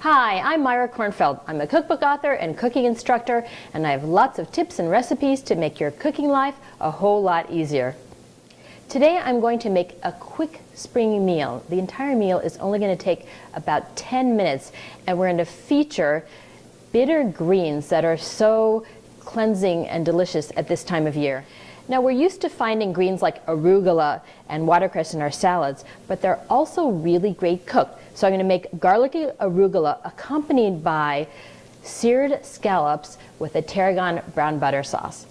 Hi, I'm Myra Kornfeld. I'm a cookbook author and cooking instructor, and I have lots of tips and recipes to make your cooking life a whole lot easier. Today I'm going to make a quick spring meal. The entire meal is only going to take about 10 minutes, and we're going to feature bitter greens that are so cleansing and delicious at this time of year. Now, we're used to finding greens like arugula and watercress in our salads, but they're also really great cooked. So I'm going to make garlicky arugula accompanied by seared scallops with a tarragon brown butter sauce.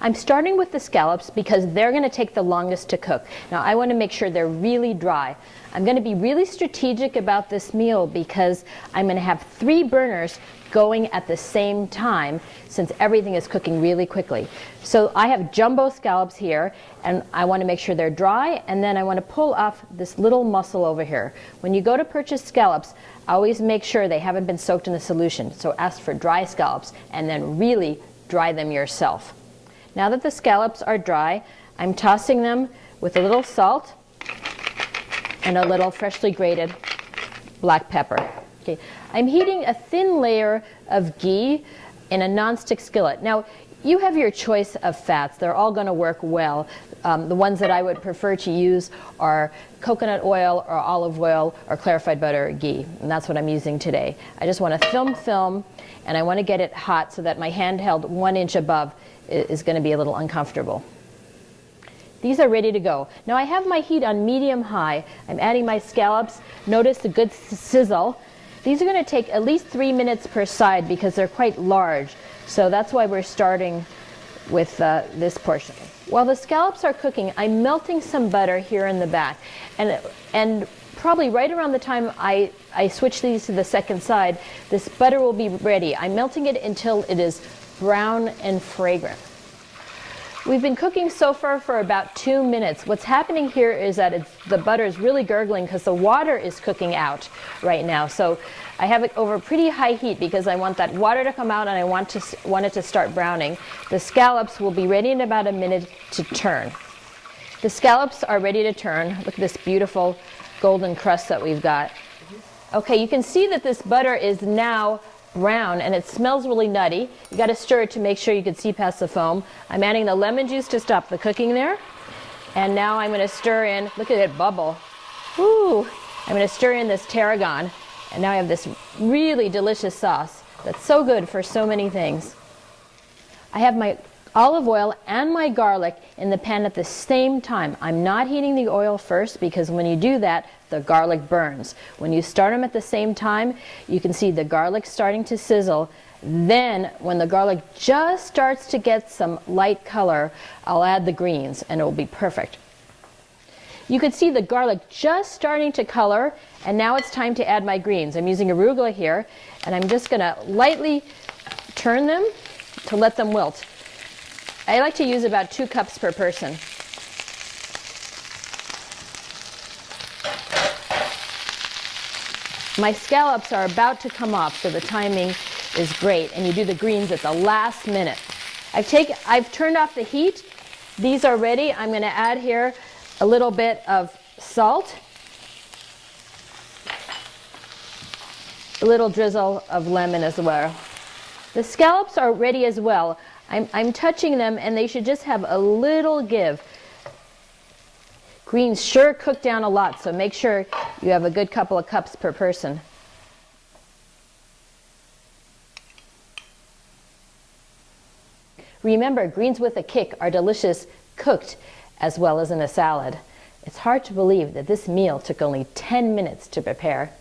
I'm starting with the scallops because they're going to take the longest to cook. Now, I want to make sure they're really dry. I'm going to be really strategic about this meal because I'm going to have 3 burners going at the same time since everything is cooking really quickly. So I have jumbo scallops here, and I want to make sure they're dry, and then I want to pull off this little mussel over here. When you go to purchase scallops, always make sure they haven't been soaked in a solution. So ask for dry scallops and then really dry them yourself. Now that the scallops are dry, I'm tossing them with a little salt and a little freshly grated black pepper. Okay. I'm heating a thin layer of ghee in a nonstick skillet. Now, you have your choice of fats. They're all going to work well. The ones that I would prefer to use are coconut oil or olive oil or clarified butter or ghee, and that's what I'm using today. I just want to film, and I want to get it hot so that my hand held 1 inch above is going to be a little uncomfortable. These are ready to go. Now I have my heat on medium-high. I'm adding my scallops. Notice the good sizzle. These are going to take at least 3 minutes per side because they're quite large. So that's why we're starting with this portion. While the scallops are cooking, I'm melting some butter here in the back. And probably right around the time I switch these to the second side, this butter will be ready. I'm melting it until it is brown and fragrant. We've been cooking so far for about 2 minutes. What's happening here is that the butter is really gurgling because the water is cooking out right now. So I have it over pretty high heat because I want that water to come out and I want it to start browning. The scallops will be ready in about a minute to turn. The scallops are ready to turn. Look at this beautiful golden crust that we've got. Okay, you can see that this butter is now brown and it smells really nutty. You got to stir it to make sure you can see past the foam. I'm adding the lemon juice to stop the cooking there. And now I'm going to stir in, look at it bubble. Woo! I'm going to stir in this tarragon, and now I have this really delicious sauce that's so good for so many things. I have my olive oil and my garlic in the pan at the same time. I'm not heating the oil first because when you do that, the garlic burns. When you start them at the same time, you can see the garlic starting to sizzle. Then, when the garlic just starts to get some light color, I'll add the greens and it will be perfect. You can see the garlic just starting to color, and now it's time to add my greens. I'm using arugula here, and I'm just going to lightly turn them to let them wilt. I like to use about 2 cups per person. My scallops are about to come off, so the timing is great, and you do the greens at the last minute. I've turned off the heat. These are ready. I'm going to add here a little bit of salt, a little drizzle of lemon as well. The scallops are ready as well. I'm touching them, and they should just have a little give. Greens sure cook down a lot, so make sure you have a good couple of cups per person. Remember, greens with a kick are delicious cooked as well as in a salad. It's hard to believe that this meal took only 10 minutes to prepare.